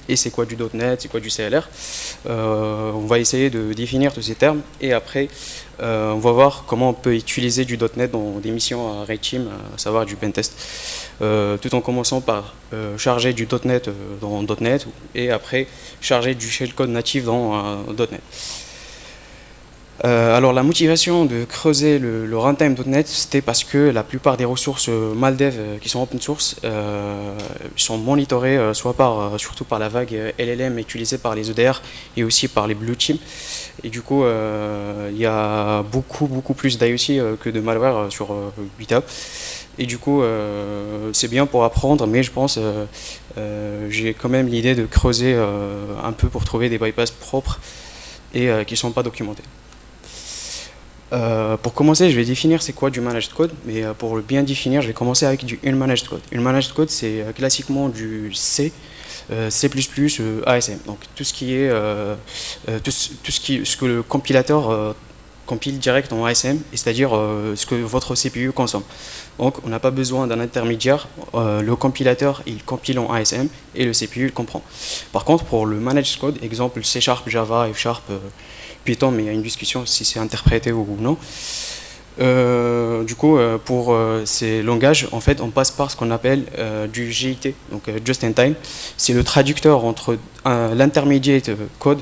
et c'est quoi du .NET, c'est quoi du CLR. On va essayer de définir tous ces termes et après on va voir comment on peut utiliser du .NET dans des missions à Red Team, à savoir du pentest, tout en commençant par charger du .NET dans .NET et après charger du shellcode natif dans .NET. Alors la motivation de creuser le runtime.NET, c'était parce que la plupart des ressources Maldev qui sont open source sont monitorées surtout par la vague LLM utilisée par les EDR et aussi par les Blue Team. Et du coup, il y a beaucoup plus d'IoT que de malware sur GitHub. Et du coup, c'est bien pour apprendre, mais je pense j'ai quand même l'idée de creuser un peu pour trouver des bypass propres et qui ne sont pas documentés. Pour commencer, je vais définir c'est quoi du managed code, mais pour le bien définir, je vais commencer avec du unmanaged code. Unmanaged code, c'est classiquement du C, C++, ASM. Donc tout ce qui est ce que le compilateur compile direct en ASM, c'est-à-dire ce que votre CPU consomme. Donc on n'a pas besoin d'un intermédiaire, le compilateur il compile en ASM et le CPU il comprend. Par contre pour le managed code, exemple C#, Java, F#, Python, mais il y a une discussion si c'est interprété ou non. Du coup, pour ces langages, en fait, on passe par ce qu'on appelle du JIT, donc Just in Time. C'est le traducteur entre l'intermediate code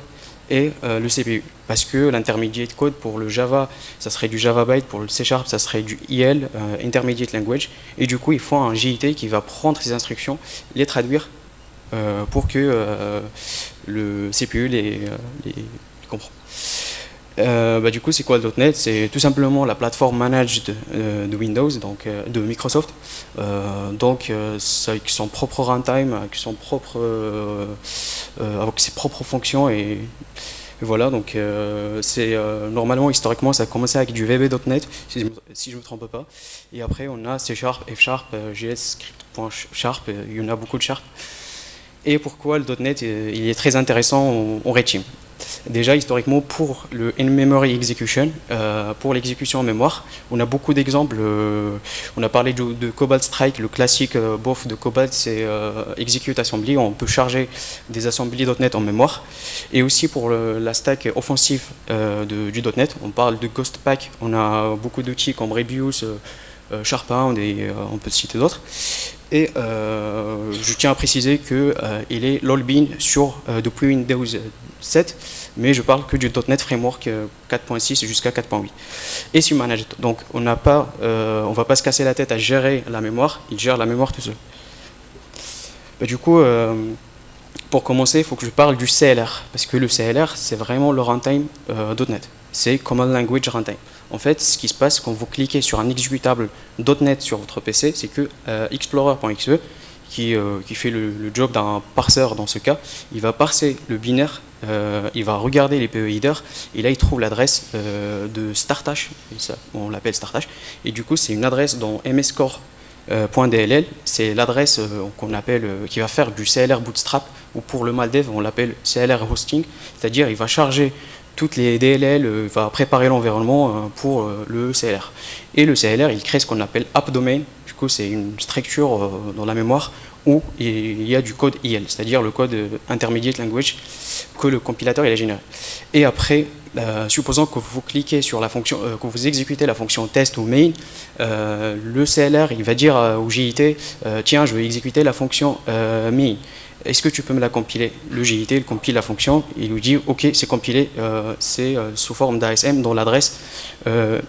et le CPU. Parce que l'intermediate code pour le Java, ça serait du Java Byte, pour le C#, ça serait du IL, Intermediate Language. Et du coup, il faut un JIT qui va prendre ces instructions, les traduire pour que le CPU les comprend. Du coup, c'est quoi le .NET? C'est tout simplement la plateforme managed de Windows, donc de Microsoft, avec son propre runtime, avec ses propres fonctions et voilà. Donc normalement, historiquement, ça a commencé avec du VB.NET, si je ne me trompe pas, et après on a C#, F#, JS, Script.Sharp, il y en a beaucoup de Sharp. Et pourquoi le .NET il est très intéressant en Red Team? Déjà, historiquement, pour le in-memory execution, pour l'exécution en mémoire, on a beaucoup d'exemples. On a parlé de Cobalt Strike, le classique BOF de Cobalt, c'est Execute Assembly. On peut charger des assemblies .NET en mémoire. Et aussi pour la stack offensive du .NET, on parle de Ghost Pack. On a beaucoup d'outils comme Rebus, Sharpound et on peut citer d'autres. Et je tiens à préciser qu'il est l'all-bean depuis Windows 7, mais je parle que du .NET Framework 4.6 jusqu'à 4.8. Et sur Managed, donc on ne va pas se casser la tête à gérer la mémoire, il gère la mémoire tout seul. Du coup, pour commencer, il faut que je parle du CLR, parce que le CLR, c'est vraiment le runtime .NET. C'est Command Language Runtime. En fait, ce qui se passe quand vous cliquez sur un exécutable .NET sur votre PC, c'est que Explorer.exe, qui fait le job d'un parseur dans ce cas, il va parser le binaire, il va regarder les PE header, et là il trouve l'adresse de starthash, on l'appelle starthash, et du coup c'est une adresse dans mscore.dll, c'est l'adresse qu'on appelle, qui va faire du CLR bootstrap, ou pour le maldev on l'appelle CLR hosting, c'est-à-dire il va charger toutes les DLL, va préparer l'environnement pour le CLR. Et le CLR, il crée ce qu'on appelle app domain. Du coup, c'est une structure dans la mémoire où il y a du code IL, c'est-à-dire le code intermediate language que le compilateur il a généré. Et après, supposons que vous cliquez sur la fonction, que vous exécutez la fonction test ou main, le CLR il va dire au JIT, tiens, je vais exécuter la fonction main. Est-ce que tu peux me la compiler? Le JIT il compile la fonction, il lui dit ok, c'est compilé, c'est sous forme d'ASM dans l'adresse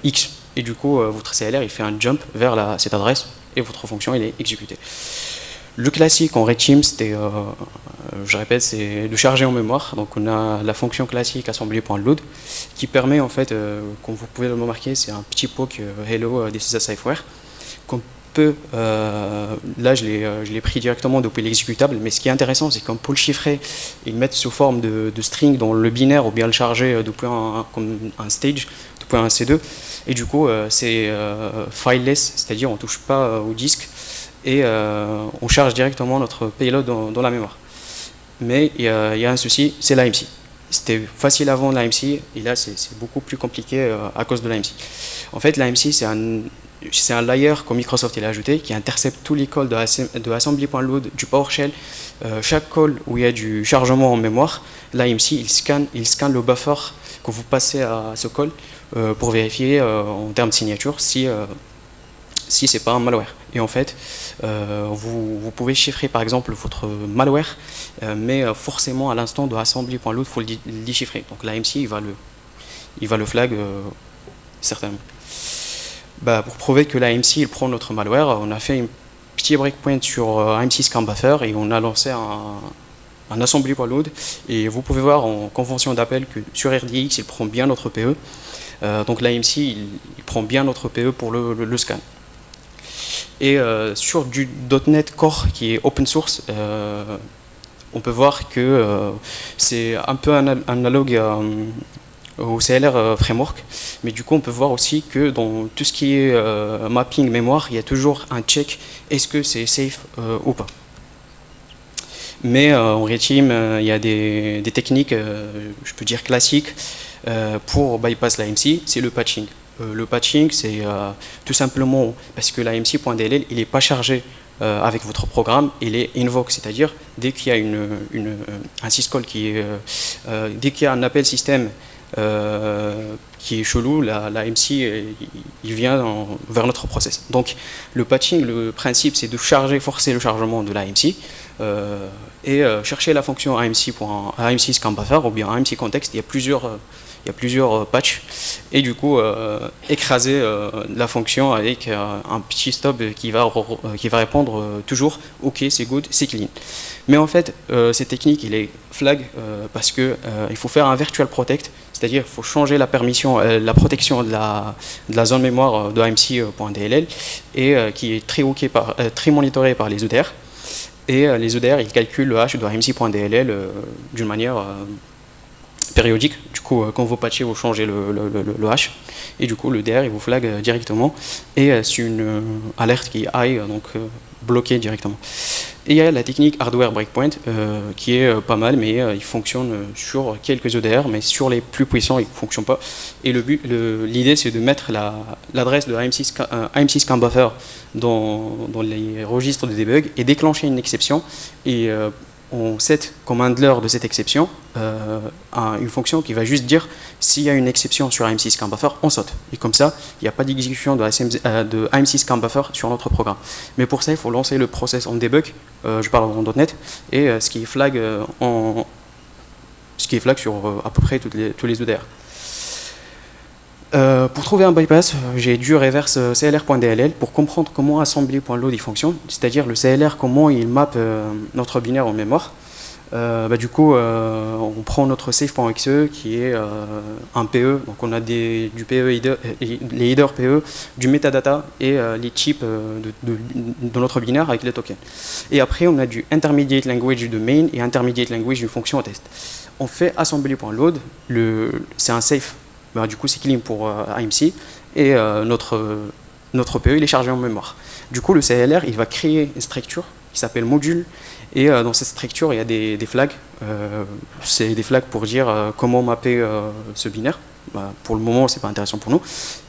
X. Et du coup, votre CLR il fait un jump vers cette adresse et votre fonction elle est exécutée. Le classique en Red Team, je répète, c'est de charger en mémoire. Donc on a la fonction classique assembly.load qui permet en fait, comme vous pouvez le remarquer, c'est un petit poke hello this is a cipher qu'on peut, là je l'ai pris directement depuis l'exécutable, mais ce qui est intéressant c'est qu'on peut le chiffrer et le mettre sous forme de string dans le binaire ou bien le charger depuis comme un stage, depuis un C2, et du coup c'est fileless, c'est-à-dire on ne touche pas au disque et on charge directement notre payload dans la mémoire. Mais il y a un souci, c'est l'AMC. C'était facile avant l'AMC et là c'est beaucoup plus compliqué à cause de l'AMC. En fait l'AMC c'est un c'est un layer que Microsoft il a ajouté qui intercepte tous les calls de assembly.load du PowerShell. Chaque call où il y a du chargement en mémoire, l'AMC il scanne le buffer que vous passez à ce call pour vérifier en termes de signature si c'est pas un malware. Et en fait, vous pouvez chiffrer par exemple votre malware, mais forcément à l'instant de assembly.load, il faut le déchiffrer. Donc l'AMC il va le flag certainement. Bah, pour prouver que l'AMC il prend notre malware, on a fait un petit breakpoint sur AMC Scan Buffer et on a lancé un assembly.load. Et vous pouvez voir en convention d'appel que sur RDX il prend bien notre PE. Donc l'AMC il prend bien notre PE pour le scan. Et sur du .NET Core qui est open source, on peut voir que c'est un peu analogue au CLR Framework, mais du coup on peut voir aussi que dans tout ce qui est mapping mémoire, il y a toujours un check, est-ce que c'est safe ou pas. Mais en Red Team, il y a des techniques, je peux dire classiques, pour bypass l'AMC, c'est le patching. Le patching, c'est tout simplement parce que l'AMC.dll, il n'est pas chargé avec votre programme, il est invoke, c'est-à-dire dès qu'il y a un syscall dès qu'il y a un appel système qui est chelou, l'AMC il vient vers notre process. Donc le patching, le principe, c'est de forcer le chargement de l'AMC et chercher la fonction AMC scan buffer ou bien AMC context. Il y a plusieurs patchs et du coup écraser la fonction avec un petit stop qui va répondre toujours OK, c'est good, c'est clean. Mais en fait cette technique il est flag parce que il faut faire un virtual protect, c'est-à-dire il faut changer la permission, la protection de la zone mémoire de AMC.dll et qui est très monitorée par les EDR. Et les EDR ils calculent le hash de AMC.dll d'une manière périodique. Du coup, quand vous patchez, vous changez le hash et du coup le DR il vous flag directement et c'est une alerte qui est high, donc bloquée directement. Et il y a la technique hardware breakpoint qui est pas mal, mais il fonctionne sur quelques EDR, mais sur les plus puissants il ne fonctionne pas. Et l'idée c'est de mettre l'adresse de AMC scan buffer dans les registres de debug et déclencher une exception et on set comme handler de cette exception une fonction qui va juste dire s'il y a une exception sur AMC scan buffer, on saute. Et comme ça, il n'y a pas d'exécution de AMC scan buffer sur notre programme. Mais pour ça, il faut lancer le process en debug, je parle en .NET, et ce qui est flag sur à peu près tous les EDR. Pour trouver un bypass, j'ai dû reverse clr.dll pour comprendre comment assembly.load il fonctionne, c'est-à-dire le CLR, comment il map notre binaire en mémoire. Du coup, on prend notre safe.exe qui est un PE, donc on a du PE header, les headers PE, du metadata et les types de notre binaire avec les tokens. Et après, on a du intermediate language du main et intermediate language d'une fonction test. On fait assembly.load, c'est un safe. Du coup c'est clean pour AMC et notre PE il est chargé en mémoire. Du coup le CLR il va créer une structure qui s'appelle module et dans cette structure il y a des flags. C'est des flags pour dire comment mapper ce binaire. Pour le moment c'est pas intéressant pour nous.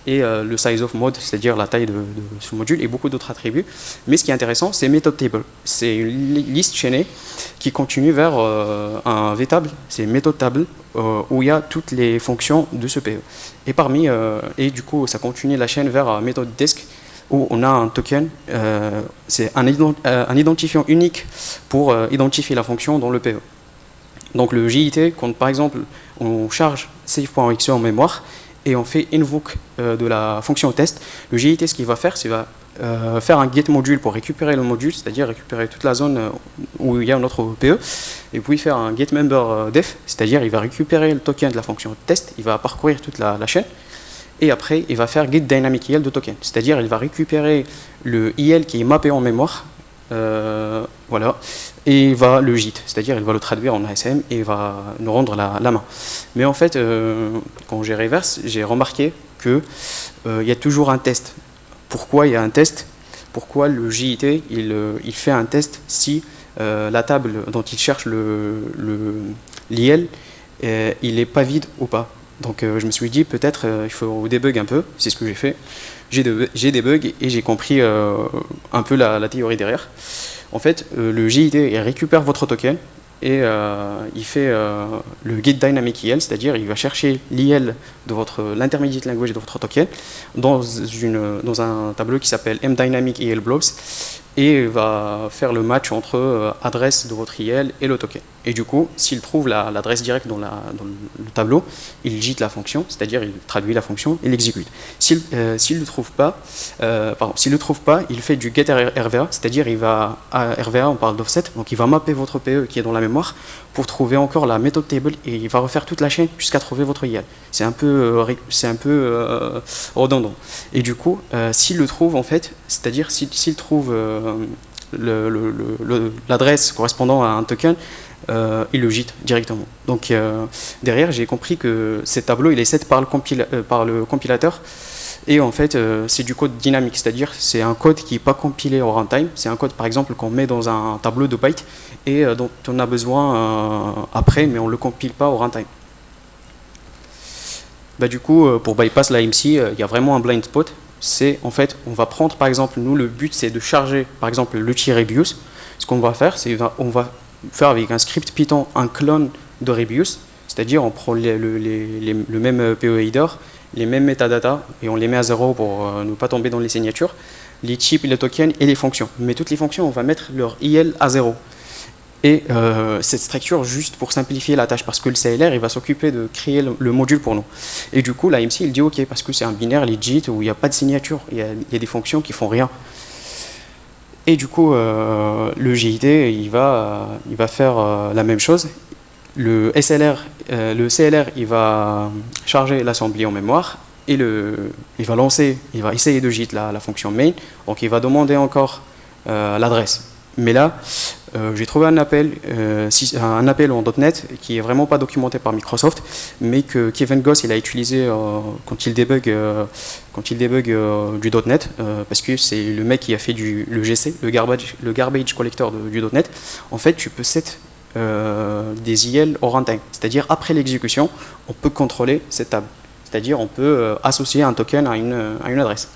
Et le size of mode, c'est-à-dire la taille de ce module et beaucoup d'autres attributs. Mais ce qui est intéressant c'est method table. C'est une liste chaînée qui continue vers un v-table, c'est method table où il y a toutes les fonctions de ce PE. Et du coup ça continue la chaîne vers method desk où on a un token, c'est un identifiant unique pour identifier la fonction dans le PE. Donc le JIT, quand par exemple on charge save.exe en mémoire et on fait invoke de la fonction test, le JIT ce qu'il va faire, c'est faire un get module pour récupérer le module, c'est-à-dire récupérer toute la zone où il y a notre PE, et puis faire un get member def, c'est-à-dire il va récupérer le token de la fonction test, il va parcourir toute la chaîne, et après il va faire get dynamic IL de token, c'est-à-dire il va récupérer le IL qui est mappé en mémoire, voilà, et il va le JIT, c'est-à-dire il va le traduire en ASM et il va nous rendre la main. Mais en fait, quand j'ai reverse, j'ai remarqué qu'il y a toujours un test. Pourquoi il y a un test? Pourquoi le JIT il fait un test si la table dont il cherche l'IL il n'est pas vide ou pas? Donc je me suis dit peut-être il faut débug un peu, c'est ce que j'ai fait. J'ai débug et j'ai compris un peu la théorie derrière. En fait, le GIT il récupère votre token et il fait le get dynamic IL, c'est-à-dire il va chercher l'IL de l'intermediate language de votre token dans un tableau qui s'appelle mDynamic IL blobs et va faire le match entre adresse de votre IL et le token. Et du coup, s'il trouve l'adresse directe dans le tableau, il JIT la fonction, c'est-à-dire il traduit la fonction et l'exécute. S'il ne le trouve pas, il fait du get RVA, c'est-à-dire il va à RVA, on parle d'offset, donc il va mapper votre PE qui est dans la mémoire pour trouver encore la méthode table et il va refaire toute la chaîne jusqu'à trouver votre IL. C'est un peu redondant. Et du coup, s'il le trouve en fait, c'est-à-dire s'il trouve l'adresse correspondant à un token, il le JIT directement. Donc derrière, j'ai compris que ces tableaux, il est set par le compilateur. Et en fait, c'est du code dynamique, c'est-à-dire c'est un code qui n'est pas compilé au runtime. C'est un code, par exemple, qu'on met dans un tableau de bytes et dont on a besoin après, mais on ne le compile pas au runtime. Du coup, pour bypass l'AMC, il y a vraiment un blind spot. C'est en fait, on va prendre, par exemple, nous, le but, c'est de charger, par exemple, le Rebius. Ce qu'on va faire, c'est on va faire avec un script Python un clone de Rebius, c'est-à-dire on prend le même PE header, les mêmes metadata et on les met à 0 pour ne pas tomber dans les signatures, les types, les tokens et les fonctions. Mais toutes les fonctions, on va mettre leur IL à 0. Et cette structure, juste pour simplifier la tâche, parce que le CLR, il va s'occuper de créer le module pour nous. Et du coup, l'AMC, il dit OK, parce que c'est un binaire legit où il n'y a pas de signature, il y a des fonctions qui font rien. Et du coup, le GIT, il va faire la même chose. Le CLR, il va charger l'assembly en mémoire et il va essayer de JIT la fonction main. Donc, il va demander encore l'adresse. Mais là, j'ai trouvé un appel en .NET qui est vraiment pas documenté par Microsoft, mais que Kevin Goss il a utilisé quand il débug du .NET, parce que c'est le mec qui a fait le GC, le garbage collector du .NET. En fait, tu peux set des IL au runtime, c'est-à-dire après l'exécution, on peut contrôler cette table, c'est-à-dire on peut associer un token à une adresse.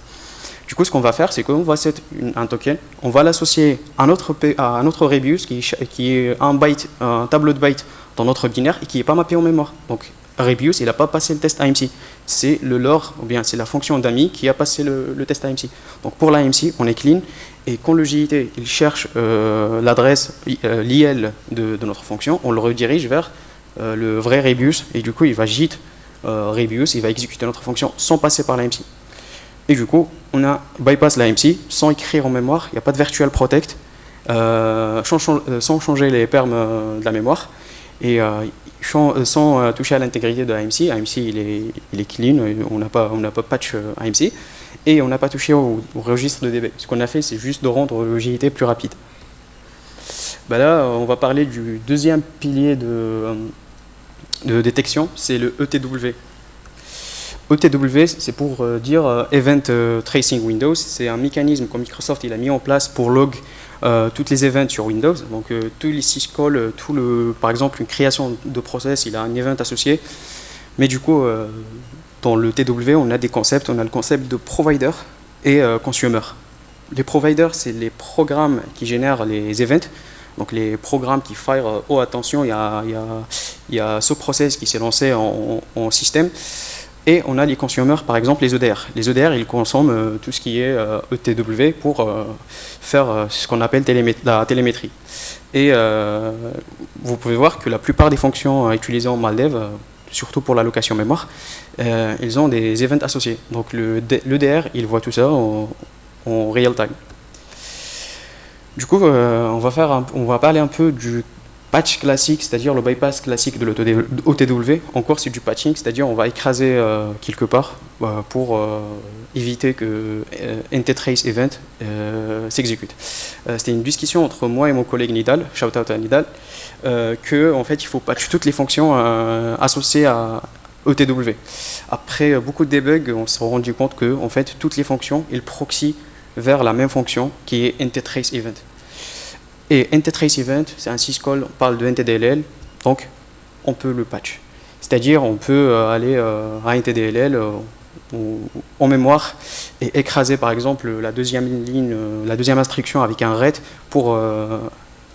Du coup, ce qu'on va faire, c'est qu'on va set un token, on va l'associer à un autre Rebius qui est un tableau de bytes dans notre binaire et qui n'est pas mappé en mémoire. Donc, Rebius, il n'a pas passé le test AMC. C'est le lore, ou bien c'est la fonction d'AMI qui a passé le test AMC. Donc, pour l'AMC, on est clean. Et quand le JIT il cherche l'adresse, l'IL de notre fonction, on le redirige vers le vrai Rebius. Et du coup, il va JIT Rebius, il va exécuter notre fonction sans passer par l'AMC. Et du coup, on a bypass l'AMC sans écrire en mémoire, il n'y a pas de virtual protect, sans changer les perms de la mémoire, et sans toucher à l'intégrité de l'AMC. AMC, il est clean, on n'a pas patch AMC, et on n'a pas touché au registre de DB. Ce qu'on a fait, c'est juste de rendre le JIT plus rapide. Là, on va parler du deuxième pilier de détection, c'est le ETW. ETW, c'est pour dire Event Tracing Windows. C'est un mécanisme que Microsoft il a mis en place pour log toutes les events sur Windows. Donc tous les syscalls, par exemple une création de process, il a un event associé. Mais du coup, dans le TW, on a des concepts. On a le concept de provider et consumer. Les providers, c'est les programmes qui génèrent les events. Donc les programmes qui fire, oh attention, il y a ce process qui s'est lancé en système. Et on a les consommateurs, par exemple les EDR. Les EDR, ils consomment tout ce qui est ETW pour faire ce qu'on appelle la télémétrie. Et vous pouvez voir que la plupart des fonctions utilisées en Maldev, surtout pour l'allocation mémoire, ils ont des events associés. Donc l'EDR, il voit tout ça en real time. Du coup, on va parler un peu du patch classique, c'est-à-dire le bypass classique de l'OTW. Encore, c'est du patching, c'est-à-dire on va écraser quelque part pour éviter que NTTrace event s'exécute. C'était une discussion entre moi et mon collègue Nidal, shout out à Nidal, que en fait il faut patch toutes les fonctions associées à ETW. Après beaucoup de debug, on s'est rendu compte que en fait toutes les fonctions ils proxy vers la même fonction qui est NTTrace event. Et NTTrace event, c'est un syscall, on parle de NTDLL, donc on peut le patch. C'est-à-dire, on peut aller à un TDLL en mémoire et écraser par exemple la deuxième ligne, la deuxième instruction avec un read pour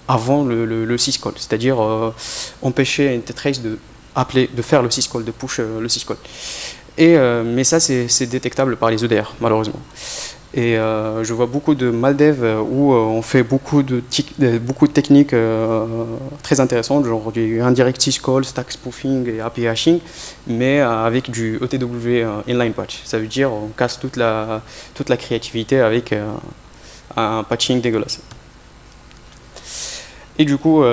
avant le syscall, c'est-à-dire empêcher une trace de faire le syscall, de push le syscall. Mais ça, c'est détectable par les EDR, malheureusement. Et je vois beaucoup de maldev où on fait beaucoup de techniques très intéressantes, genre du indirect syscall, stack spoofing et API hashing, mais avec du OTW inline patch. Ça veut dire on casse toute la créativité avec un patching dégueulasse. Et du coup,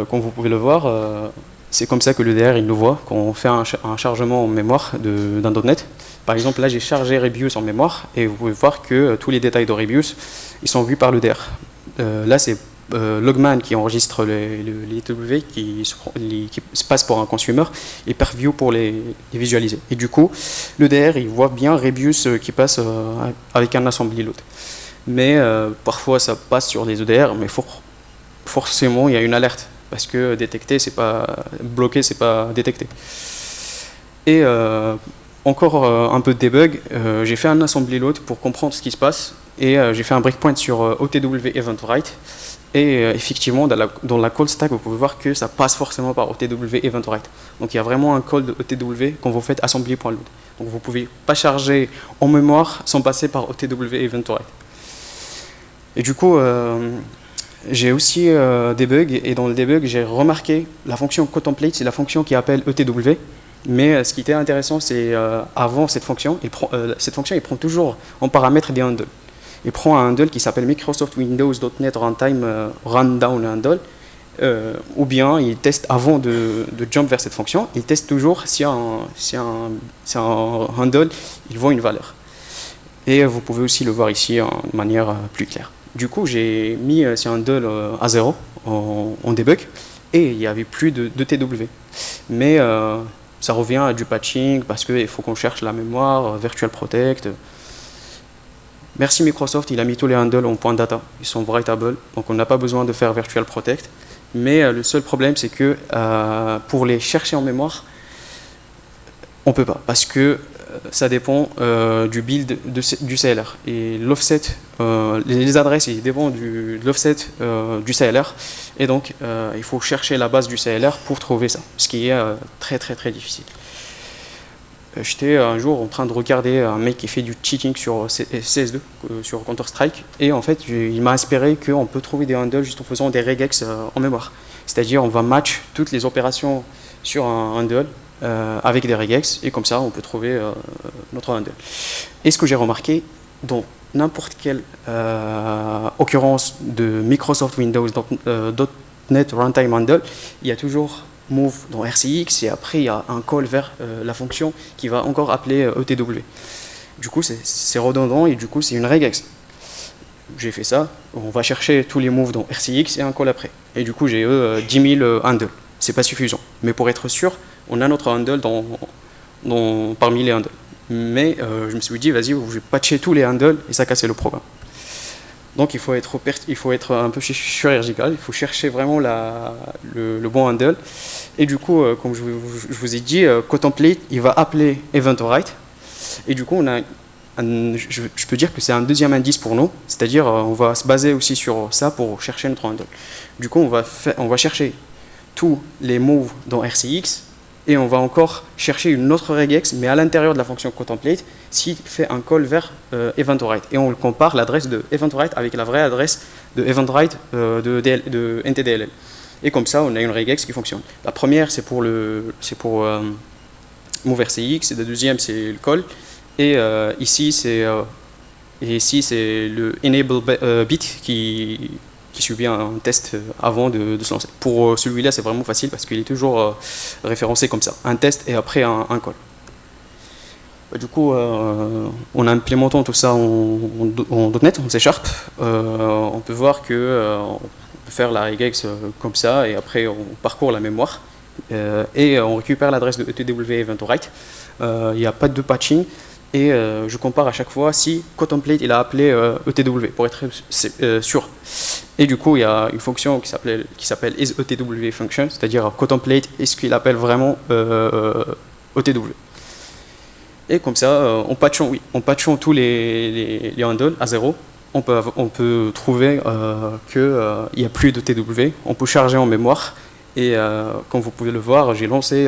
comme vous pouvez le voir, c'est comme ça que l'EDR il nous voit quand on fait un chargement en mémoire d'un .NET. Par exemple, là j'ai chargé Rebius en mémoire et vous pouvvais voir que tous les détails de Rebius ils sont vus par l'EDR. Là c'est Logman qui enregistre les W qui se passent pour un consumer et Purview pour les visualiser. Et du coup, l'EDR il voit bien Rebius qui passe avec un assembly load. Mais parfois ça passe sur les EDR, mais forcément il y a une alerte. Parce que détecter, c'est pas bloquer, c'est pas détecter. Et encore un peu de debug, j'ai fait un assembly load pour comprendre ce qui se passe et j'ai fait un breakpoint sur OTW event write et effectivement dans la call stack vous pouvez voir que ça passe forcément par OTW event write. Donc il y a vraiment un call de OTW quand vous faites assembly.load. Donc vous pouvez pas charger en mémoire sans passer par OTW event write. Et du coup j'ai aussi des bugs et dans le debug j'ai remarqué la fonction cotemplate, c'est la fonction qui appelle ETW. Mais ce qui était intéressant, c'est avant cette fonction, il prend toujours en paramètre des handles. Il prend un handle qui s'appelle Microsoft Windows.NET Runtime Rundown Handle, ou bien il teste avant de jump vers cette fonction, il teste toujours si un handle il vaut une valeur. Et vous pouvez aussi le voir ici de manière plus claire. Du coup, j'ai mis ce handle à 0 en debug et il n'y avait plus de TW. Mais ça revient à du patching parce qu'il faut qu'on cherche la mémoire, Virtual Protect. Merci Microsoft, il a mis tous les handles en point data. Ils sont writable, donc on n'a pas besoin de faire Virtual Protect. Mais le seul problème, c'est que pour les chercher en mémoire, on ne peut pas. Parce que ça dépend du build du CLR. Et l'offset, les adresses, ils dépendent de l'offset du CLR. Et donc, il faut chercher la base du CLR pour trouver ça, ce qui est très très très difficile. J'étais un jour en train de regarder un mec qui fait du cheating sur CS2, sur Counter-Strike, et en fait, il m'a inspiré qu'on peut trouver des handles juste en faisant des regex en mémoire. C'est-à-dire, on va match toutes les opérations sur un handle avec des regex, et comme ça, on peut trouver notre handle. Et ce que j'ai remarqué, dans n'importe quelle occurrence de Microsoft Windows .NET Runtime Handle, il y a toujours move dans RCX et après il y a un call vers la fonction qui va encore appeler ETW. Du coup c'est redondant et du coup c'est une regex. J'ai fait ça, on va chercher tous les moves dans RCX et un call après. Et du coup j'ai 10 000 handles, c'est pas suffisant. Mais pour être sûr, on a notre handle parmi les handles. Mais je me suis dit vas-y, je vais patcher tous les handles et ça cassait le programme. Donc il faut être un peu chirurgical, il faut chercher vraiment le bon handle. Et du coup, comme je vous ai dit, cotemplate, il va appeler event_write. Et du coup, je peux dire que c'est un deuxième indice pour nous, c'est-à-dire on va se baser aussi sur ça pour chercher notre handle. Du coup, on va chercher tous les moves dans RCX et on va encore chercher une autre regex, mais à l'intérieur de la fonction cotemplate, s'il fait un call vers event_write. Et on compare l'adresse de event_write avec la vraie adresse de event_write de NTDLL. Et comme ça, on a une regex qui fonctionne. La première, c'est pour move RCX, et la deuxième, c'est le call. Et ici, c'est le enable bit qui subit un test avant de se lancer. Pour celui-là, c'est vraiment facile parce qu'il est toujours référencé comme ça. Un test et après un call. Du coup, en implémentant tout ça en .NET, en C#, on peut voir que on peut faire la regex comme ça et après on parcourt la mémoire et on récupère l'adresse de ETW event_write. Il n'y a pas de patching. Et je compare à chaque fois si CodeTemplate il a appelé ETW pour être sûr. Et du coup, il y a une fonction qui s'appelle isETW c'est-à-dire CodeTemplate, est-ce qu'il appelle vraiment ETW. Et comme ça, en patchant tous les handles à 0, on peut trouver qu'il n'y a plus de TW, on peut charger en mémoire. Et comme vous pouvez le voir, j'ai lancé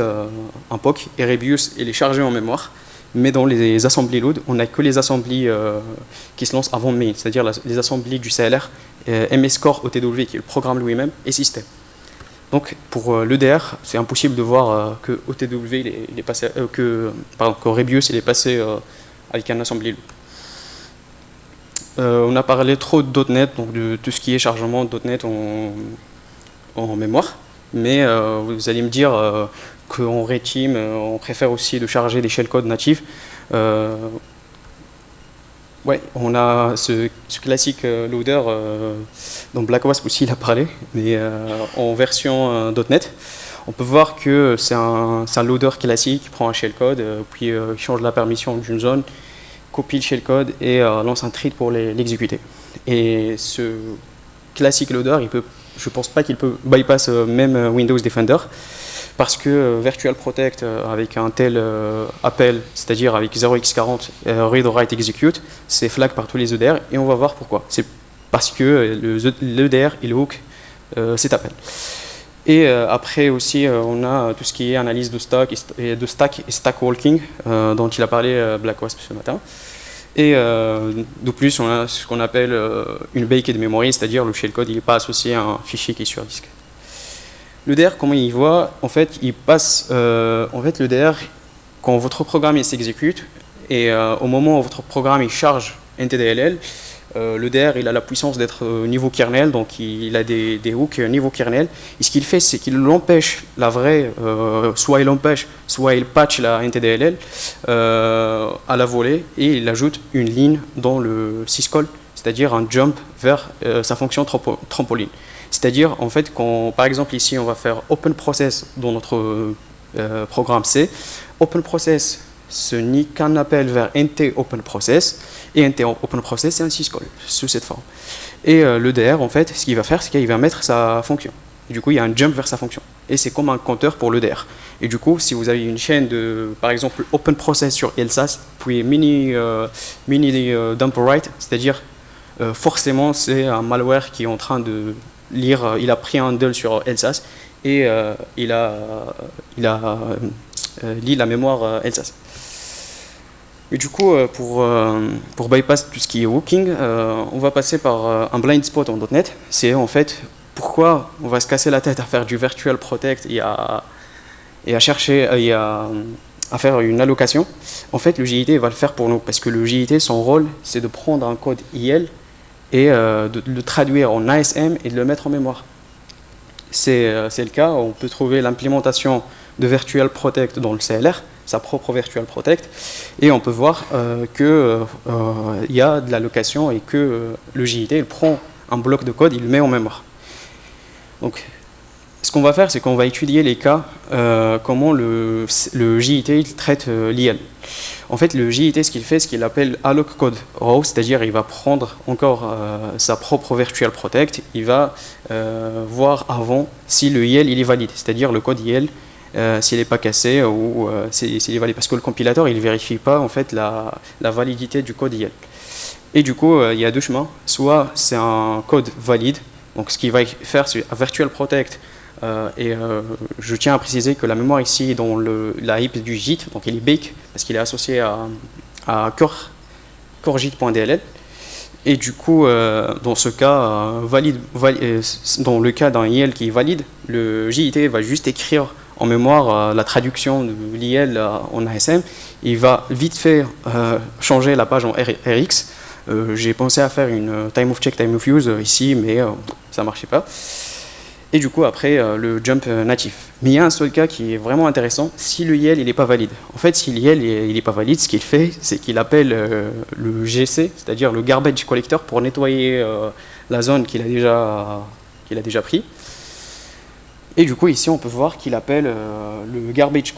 un POC et Rebius il est chargé en mémoire. Mais dans les assembly load, on n'a que les assemblées qui se lancent avant main, c'est-à-dire les assemblées du CLR, MScore OTW qui est le programme lui-même et système. Donc pour l'EDR, c'est impossible de voir que OTW il est passé, que Rebius il est passé avec un assembly load. On a parlé trop de .NET, donc de tout ce qui est chargement de .NET en mémoire, mais vous allez me dire qu'en Red Team, on préfère aussi de charger des shellcodes natifs. Ouais, on a ce classique loader dont Black Wasp aussi il a parlé, mais en version .NET. On peut voir que c'est un loader classique qui prend un shellcode, puis il change la permission d'une zone, copie le shellcode et lance un thread pour l'exécuter. Et ce classique loader, je ne pense pas qu'il peut bypass même Windows Defender, parce que Virtual Protect avec un tel appel, c'est-à-dire avec 0x40 read write execute, c'est flag par tous les EDR et on va voir pourquoi. C'est parce que l'EDR il hook cet appel. Et après aussi on a tout ce qui est analyse de stack et stack walking dont il a parlé Black Wasp ce matin. Et de plus on a ce qu'on appelle une baked memory, c'est-à-dire le shellcode il n'est pas associé à un fichier qui est sur disque. L'EDR, comment il voit? En fait, il passe. L'EDR, quand votre programme s'exécute et au moment où votre programme il charge NTDLL, l'EDR il a la puissance d'être niveau kernel, donc il a des hooks niveau kernel. Et ce qu'il fait, c'est qu'il l'empêche la vraie, soit il l'empêche, soit il patch la NTDLL à la volée et il ajoute une ligne dans le syscall, c'est-à-dire un jump vers sa fonction trampoline. C'est-à-dire, en fait, quand, par exemple, ici, on va faire Open Process dans notre programme C. Open Process, ce n'est qu'un appel vers NT Open Process. Et NT Open Process, c'est un syscall, sous cette forme. Et l'EDR, en fait, ce qu'il va faire, c'est qu'il va mettre sa fonction. Et du coup, il y a un jump vers sa fonction. Et c'est comme un compteur pour l'EDR. Et du coup, si vous avez une chaîne de, par exemple, Open Process sur LSAS, puis mini dump write, c'est-à-dire, forcément, c'est un malware qui est en train de lire, il a pris un handle sur LSAS et il a lit la mémoire LSAS. Et du coup, pour bypass tout ce qui est hooking, on va passer par un blind spot en .NET. C'est en fait pourquoi on va se casser la tête à faire du virtual protect et à chercher à faire une allocation. En fait, le JIT va le faire pour nous parce que le JIT, son rôle, c'est de prendre un code IL et de le traduire en ASM et de le mettre en mémoire. C'est le cas, on peut trouver l'implémentation de Virtual Protect dans le CLR, sa propre Virtual Protect, et on peut voir qu'il y a de l'allocation et que le JIT il prend un bloc de code, il le met en mémoire. Donc, ce qu'on va faire, c'est qu'on va étudier les cas, comment le JIT il traite l'IL. En fait, le JIT, ce qu'il fait, c'est qu'il appelle alloc code raw, c'est-à-dire il va prendre encore sa propre virtual protect, il va voir avant si le IL il est valide, c'est-à-dire le code IL, s'il n'est pas cassé ou s'il est valide, parce que le compilateur il ne vérifie pas en fait la validité du code IL. Et du coup, il y a deux chemins, soit c'est un code valide, donc ce qu'il va faire, c'est un virtual protect. Je tiens à préciser que la mémoire ici dans la heap du JIT, donc il est bake parce qu'il est associé à core.jit.dll. Et du coup, dans ce cas, dans le cas d'un IL qui est valide, le JIT va juste écrire en mémoire la traduction de l'IL en ASM. Il va vite fait changer la page en RX. J'ai pensé à faire une time of check, time of use ici, mais ça ne marchait pas. Et du coup, après, le jump natif. Mais il y a un seul cas qui est vraiment intéressant, si le IL il n'est pas valide. En fait, si l'IL il n'est pas valide, ce qu'il fait, c'est qu'il appelle le GC, c'est-à-dire le garbage collector, pour nettoyer la zone qu'il a déjà pris. Et du coup, ici, on peut voir qu'il appelle le garbage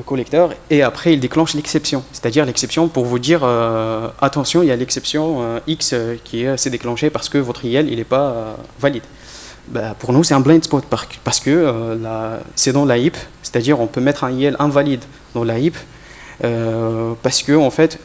collector et après, il déclenche l'exception. C'est-à-dire l'exception pour vous dire attention, il y a l'exception X qui s'est déclenchée parce que votre IL il n'est pas valide. Bah, pour nous, c'est un blind spot parce que c'est dans la heap, c'est-à-dire on peut mettre un IL invalide dans la heap parce que en fait,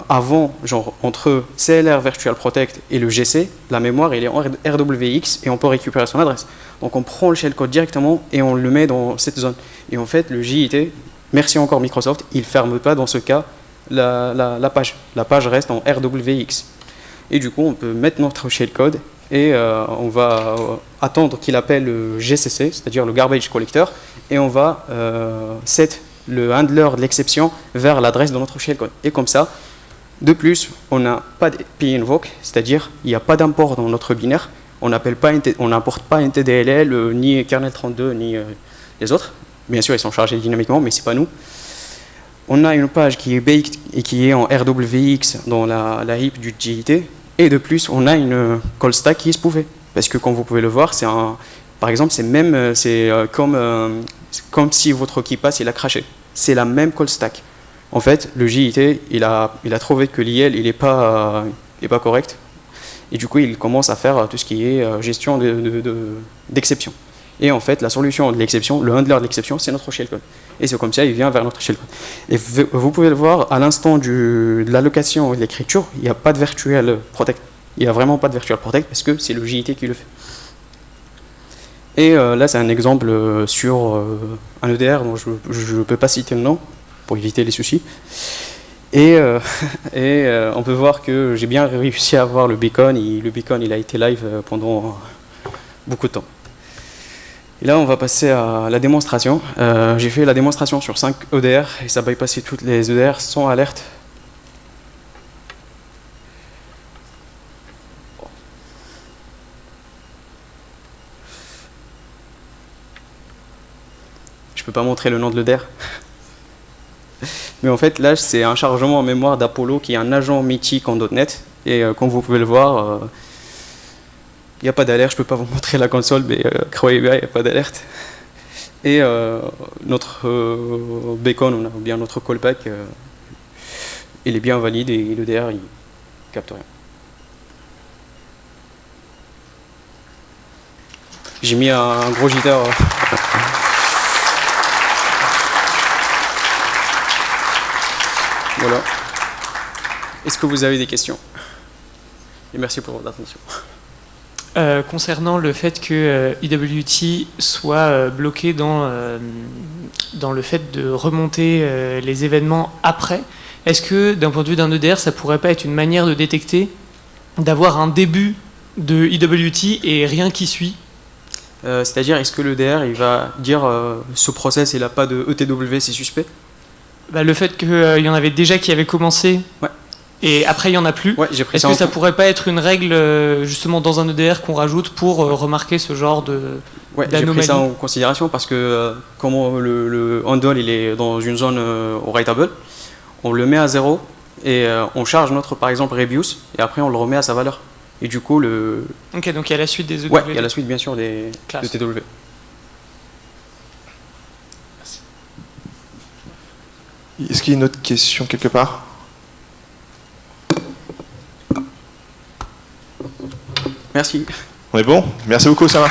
avant, genre entre CLR Virtual Protect et le GC, la mémoire elle est en RWX et on peut récupérer son adresse. Donc on prend le shellcode directement et on le met dans cette zone. Et en fait, le JIT, merci encore Microsoft, il ne ferme pas dans ce cas la page. La page reste en RWX. Et du coup, on peut mettre notre shellcode et on va attendre qu'il appelle le GCC, c'est-à-dire le Garbage Collector, et on va set le handler de l'exception vers l'adresse de notre shellcode. Et comme ça, de plus, on n'a pas de pinvoke, c'est-à-dire il n'y a pas d'import dans notre binaire, on n'importe pas NTDLL, ni kernel32, ni les autres. Bien sûr, ils sont chargés dynamiquement, mais ce n'est pas nous. On a une page qui est baked et qui est en RWX dans la heap du JIT. Et de plus, on a une call stack qui est spoofée. Parce que comme vous pouvez le voir, par exemple, c'est comme si votre KeePass il a craché. C'est la même call stack. En fait, le JIT, il a trouvé que l'IL il n'est pas correct. Et du coup, il commence à faire tout ce qui est gestion d'exception. Et en fait, la solution de l'exception, le handler de l'exception, c'est notre shellcode. Et c'est comme ça, il vient vers notre shellcode. Et vous pouvez le voir, à l'instant de l'allocation et de l'écriture, il n'y a pas de virtual protect. Il n'y a vraiment pas de virtual protect parce que c'est le JIT qui le fait. Et là, c'est un exemple sur un EDR dont je ne peux pas citer le nom pour éviter les soucis. Et on peut voir que j'ai bien réussi à avoir le beacon. Le beacon, il a été live pendant beaucoup de temps. Et là, on va passer à la démonstration. J'ai fait la démonstration sur 5 EDR et ça bypassait toutes les EDR sans alerte. Je peux pas montrer le nom de l'EDR. Mais en fait, là, c'est un chargement en mémoire d'Apollo qui est un agent mythique en .NET. Et comme vous pouvez le voir, il n'y a pas d'alerte. Je ne peux pas vous montrer la console, mais croyez-moi, il n'y a pas d'alerte. Et notre beacon, on a bien notre callback, il est bien valide et l'EDR, il ne capte rien. J'ai mis un gros jitter. Voilà. Est-ce que vous avez des questions? Et merci pour votre attention. Concernant le fait que IWT soit bloqué dans le fait de remonter les événements après, est-ce que d'un point de vue d'un EDR, ça pourrait pas être une manière de détecter, d'avoir un début de IWT et rien qui suit? C'est-à-dire, est-ce que l'EDR il va dire ce process il n'a pas de ETW, c'est suspect? Bah, le fait qu'il y en avait déjà qui avaient commencé, ouais. Et après il n'y en a plus, ouais, est-ce que ça pourrait pas être une règle justement dans un EDR qu'on rajoute pour remarquer ce genre d'anomalie? J'ai pris ça en considération parce que comme le handle il est dans une zone writable, on le met à 0 et on charge notre par exemple Rebius et après on le remet à sa valeur. Et du coup Ok, donc il y a la suite des EW. Ouais, il y a la suite bien sûr des TW. Est-ce qu'il y a une autre question quelque part? Merci. On est bon? Merci beaucoup, Sama.